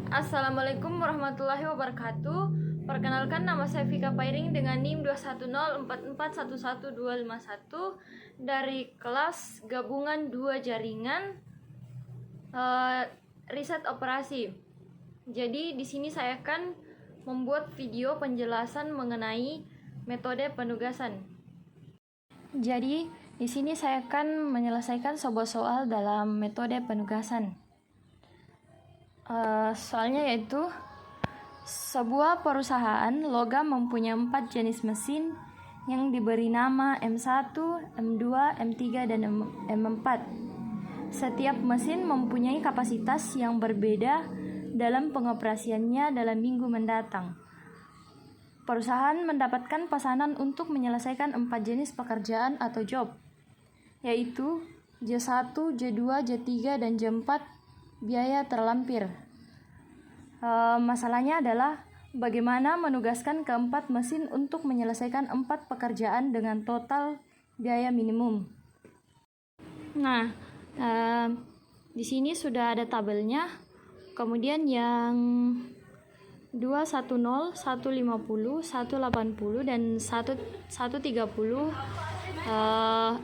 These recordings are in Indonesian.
Assalamualaikum warahmatullahi wabarakatuh. Perkenalkan, nama saya Vika Pairing dengan NIM 21044111251 dari kelas gabungan 2 jaringan riset operasi. Jadi di sini saya akan membuat video penjelasan mengenai metode penugasan. Jadi di sini saya akan menyelesaikan sebuah soal dalam metode penugasan. Soalnya yaitu sebuah perusahaan logam mempunyai 4 jenis mesin yang diberi nama M1, M2, M3, dan M4. Setiap mesin mempunyai kapasitas yang berbeda dalam pengoperasiannya dalam minggu mendatang. Perusahaan mendapatkan pesanan untuk menyelesaikan 4 jenis pekerjaan atau job, yaitu J1, J2, J3, dan J4 biaya terlampir. Masalahnya adalah bagaimana menugaskan keempat mesin untuk menyelesaikan 4 pekerjaan dengan total biaya minimum. Nah, di sini sudah ada tabelnya. Kemudian yang 210, 150, 180, dan 130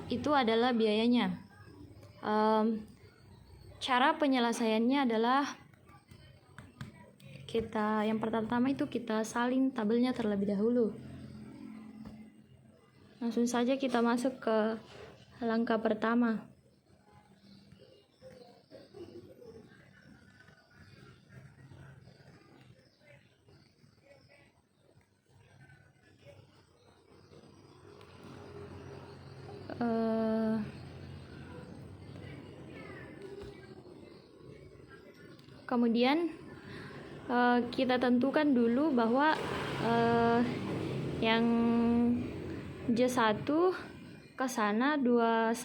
itu adalah biayanya. Cara penyelesaiannya adalah yang pertama itu kita salin tabelnya terlebih dahulu. Langsung saja kita masuk ke langkah pertama. Kemudian kita tentukan dulu bahwa yang J1 ke sana 210,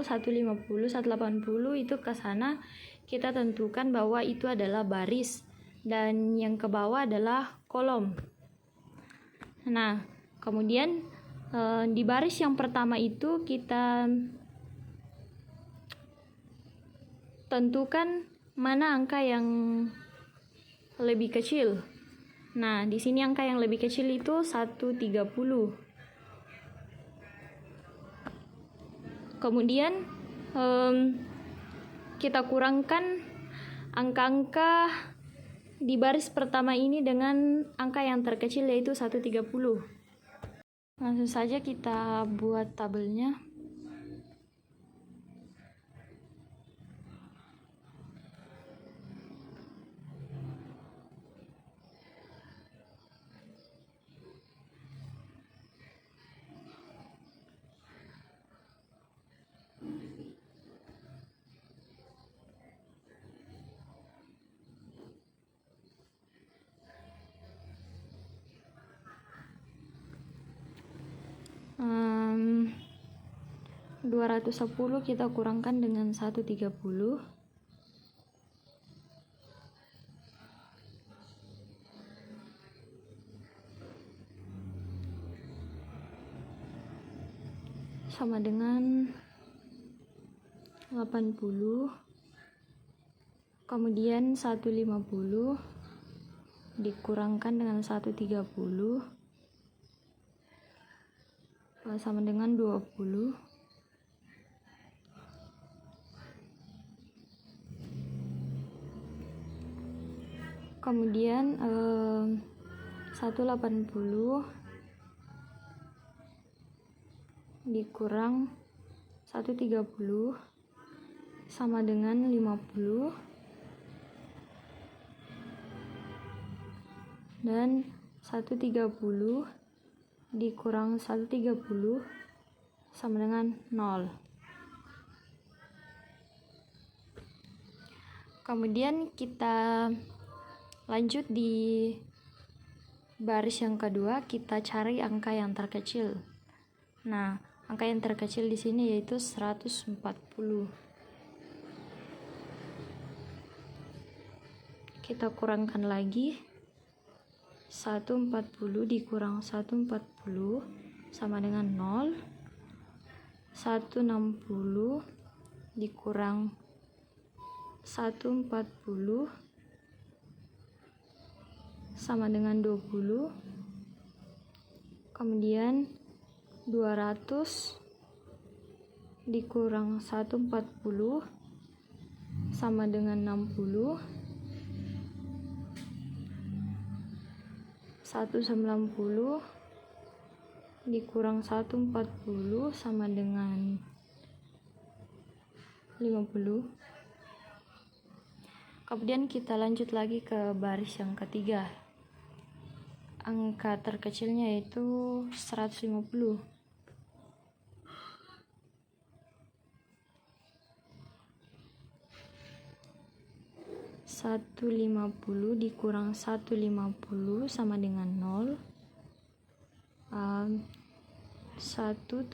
150, 180 itu ke sana kita tentukan bahwa itu adalah baris dan yang ke bawah adalah kolom. Nah, kemudian di baris yang pertama itu kita tentukan mana angka yang lebih kecil. Nah, di sini angka yang lebih kecil itu 130. Kemudian kita kurangkan angka-angka di baris pertama ini dengan angka yang terkecil yaitu 130. Langsung saja kita buat tabelnya. Um, 210 kita kurangkan dengan 130. Sama dengan 80. Kemudian 150 dikurangkan dengan 130 sama dengan 20. Kemudian 180 dikurang 130 sama dengan 50, dan 130 dikurang 130 sama dengan 0. Kemudian kita lanjut di baris yang kedua, kita cari angka yang terkecil. Nah, angka yang terkecil di sini yaitu 140. Kita kurangkan lagi. 140 dikurang 140 sama dengan 0. 160 dikurang 140 sama dengan 20. Kemudian 200 dikurang 140 sama dengan 60. 190 dikurang 140 sama dengan 50. Kemudian kita lanjut lagi ke baris yang ketiga. Angka terkecilnya yaitu 150. 150 dikurang 150 sama dengan 0. 175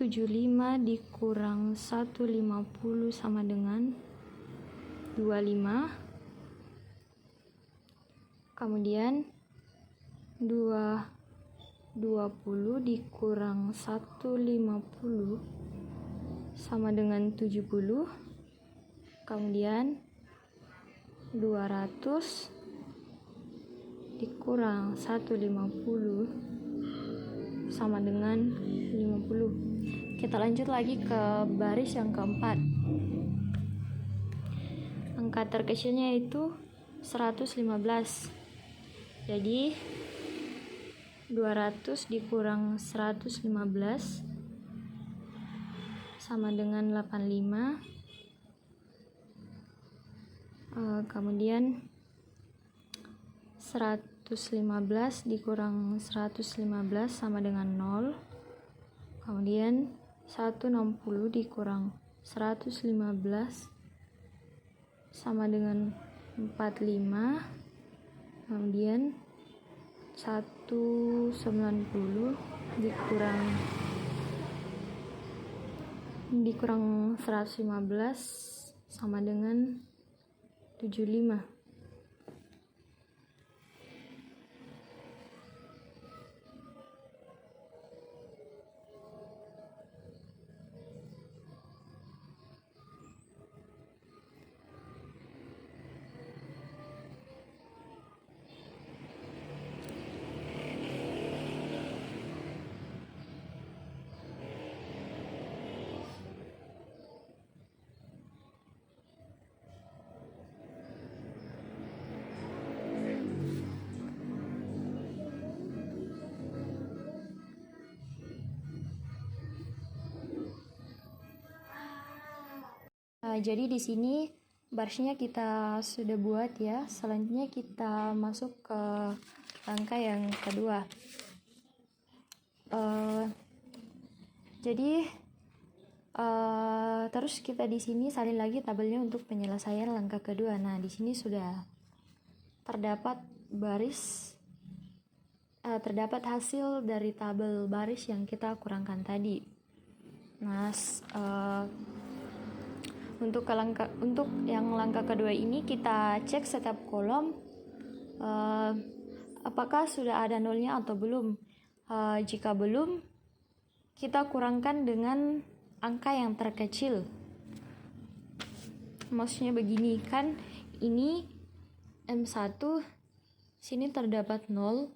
dikurang 150 sama dengan 25. Kemudian 20 dikurang 150 sama dengan 70. Kemudian 200 dikurang 150 sama dengan 50. Kita lanjut lagi ke baris yang keempat. Angka terkecilnya itu 115. Jadi 200 dikurang 115 sama dengan 85. Kemudian 115 dikurang 115 sama dengan 0. Kemudian 160 dikurang 115 sama dengan 45. Kemudian 190 dikurang 115 sama dengan 75. Jadi di sini barisnya kita sudah buat ya. Selanjutnya kita masuk ke angka yang kedua. Terus kita di sini salin lagi tabelnya untuk penyelesaian langkah kedua. Nah, di sini sudah terdapat terdapat hasil dari tabel baris yang kita kurangkan tadi. Nah, untuk yang langkah kedua ini kita cek setiap kolom apakah sudah ada nolnya atau belum. Jika belum, kita kurangkan dengan angka yang terkecil. Maksudnya begini, kan ini M1 sini terdapat 0,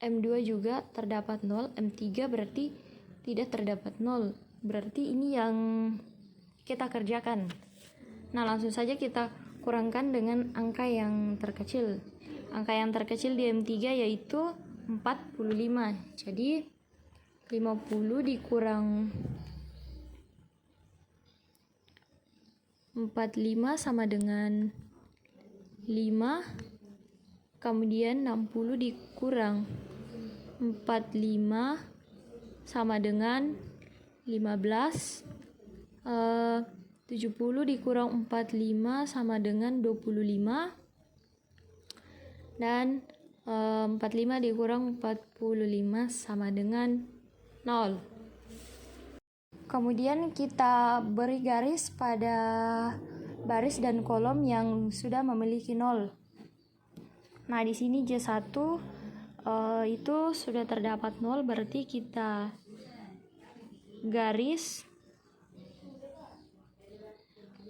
M2 juga terdapat 0, M3 berarti tidak terdapat 0. Berarti ini yang kita kerjakan. Nah, langsung saja kita kurangkan dengan angka yang terkecil. Angka yang terkecil di M3 yaitu 45. Jadi 50 dikurang 45 sama dengan 5. Kemudian 60 dikurang 45 sama dengan 15. 70 dikurang 45 sama dengan 25. Dan 45 dikurang 45 sama dengan 0. Kemudian kita beri garis pada baris dan kolom yang sudah memiliki 0. Nah, di sini J1 itu sudah terdapat 0, berarti kita garis.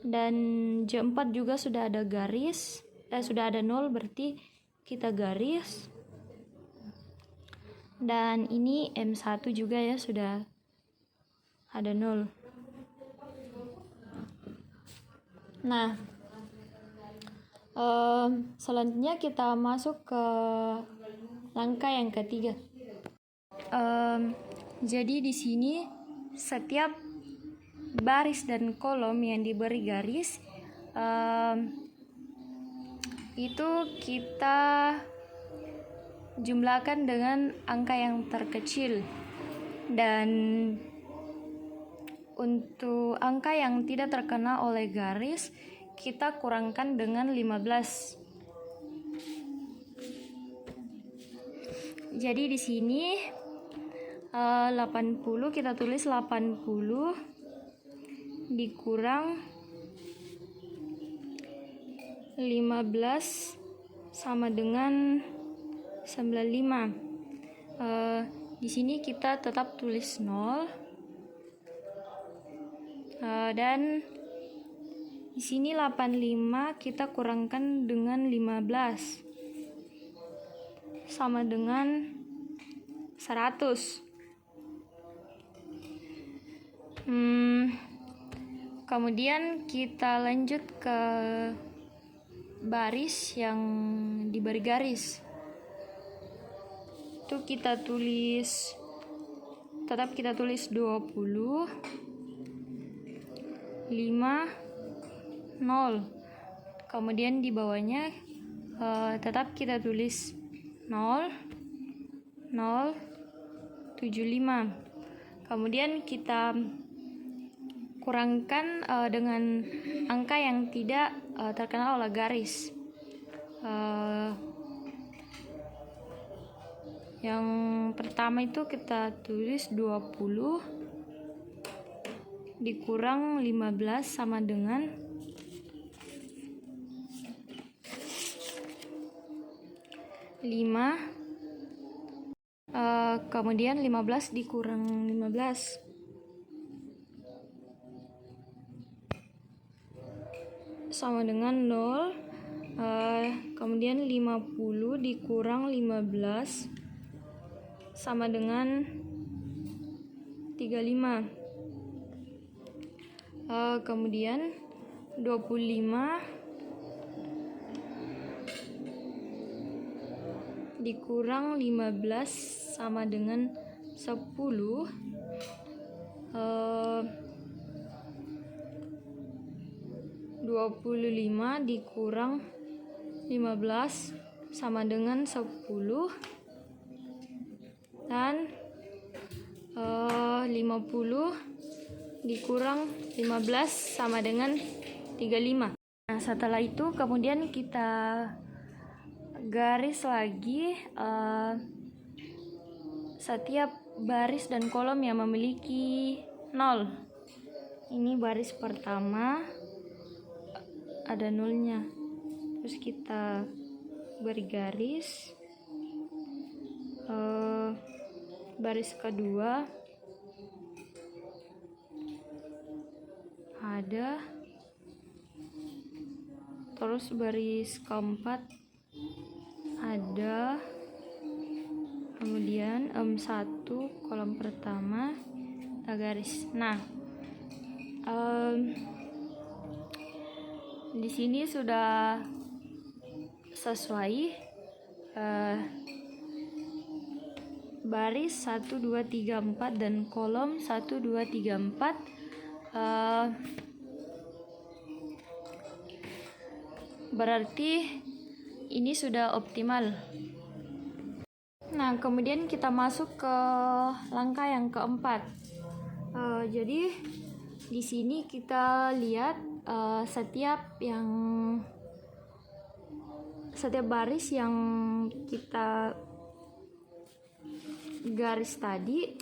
Dan J4 juga sudah ada garis, sudah ada 0, berarti kita garis. Dan ini M1 juga ya, sudah ada 0. Nah, selanjutnya kita masuk ke langkah yang ketiga. Jadi di sini setiap baris dan kolom yang diberi garis itu kita jumlahkan dengan angka yang terkecil, dan untuk angka yang tidak terkena oleh garis kita kurangkan dengan 15. Jadi di sini 80 kita tulis 80 dikurang 15 sama dengan 95. Di sini kita tetap tulis 0. Dan di sini 85 kita kurangkan dengan 15 sama dengan 100. Kemudian kita lanjut ke baris yang diberi garis. Itu kita tulis, tetap kita tulis 20, 5, 0. Kemudian di bawahnya tetap kita tulis 0, 0, 75. Kemudian kita kurangkan dengan angka yang tidak terkena oleh garis. Yang pertama itu kita tulis 20 dikurang 15 sama dengan 5. Kemudian 15 dikurang 15 sama dengan 0. Kemudian 50 dikurang 15 sama dengan 35. Kemudian 25 dikurang 15 sama dengan 10. 25 dikurang 15 sama dengan 10. Dan 50 dikurang 15 sama dengan 35. Nah, setelah itu kemudian kita garis lagi setiap baris dan kolom yang memiliki 0. Ini baris pertama ada 0-nya. Terus kita beri garis. Baris kedua ada, terus baris keempat ada, kemudian M1 kolom pertama ada garis. Nah, di sini sudah sesuai baris 1, 2, 3, 4 dan kolom 1, 2, 3, 4 berarti ini sudah optimal. Nah, kemudian kita masuk ke langkah yang keempat. Jadi di sini kita lihat setiap baris yang kita garis tadi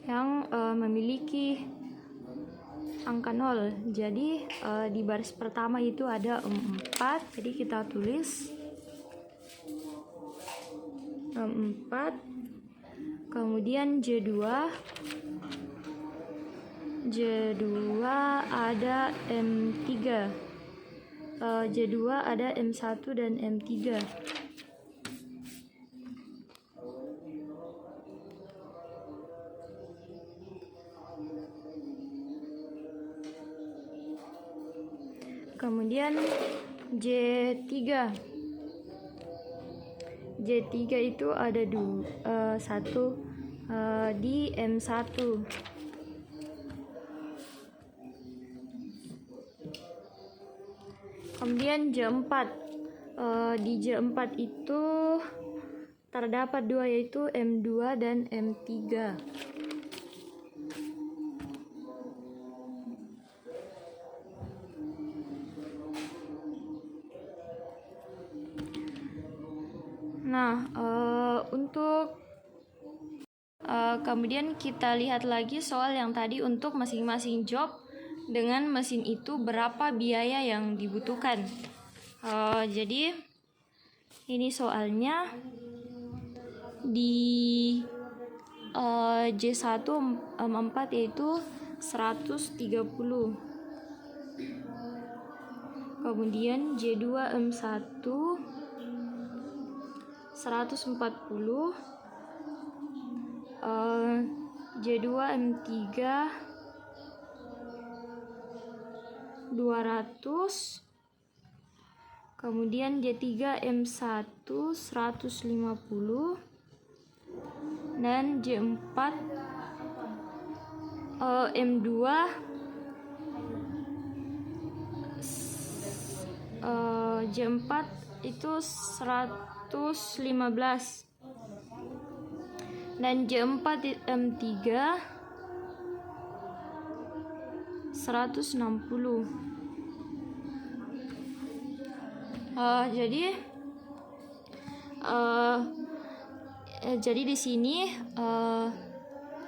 yang memiliki angka 0. Jadi di baris pertama itu ada 4, jadi kita tulis 4. Kemudian J2 ada M3. J2 ada M1 dan M3. Kemudian J3 itu ada satu di M1. Kemudian J4, di J4 itu terdapat dua, yaitu M2 dan M3. Nah, untuk kemudian kita lihat lagi soal yang tadi untuk masing-masing job dengan mesin itu berapa biaya yang dibutuhkan. Jadi ini soalnya di J1 M4 yaitu 130. Kemudian J2 M1 140, J2 M3 200, kemudian J3 M1 150, dan J4 M2 J4 itu 115, dan J4 M3 160. Jadi di sini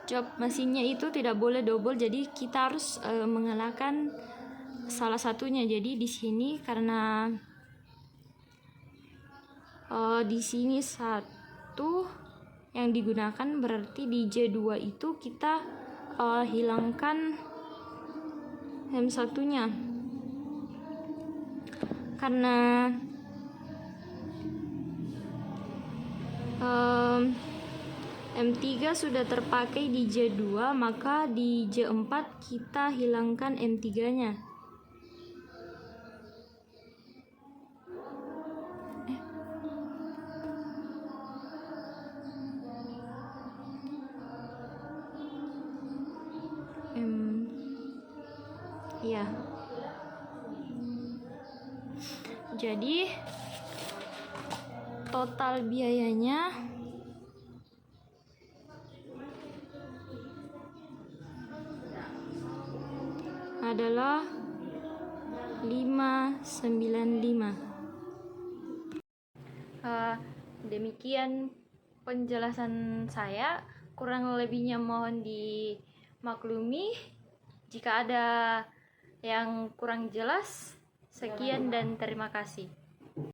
job mesinnya itu tidak boleh double, jadi kita harus mengalahkan salah satunya. Jadi di sini karena di sini satu yang digunakan, berarti di J2 itu kita hilangkan M1-nya. Karena M3 sudah terpakai di J2, maka di J4 kita hilangkan M3-nya. Ya. Jadi total biayanya adalah 595. Demikian penjelasan saya, kurang lebihnya mohon dimaklumi. Jika ada yang kurang jelas, sekian dan terima kasih.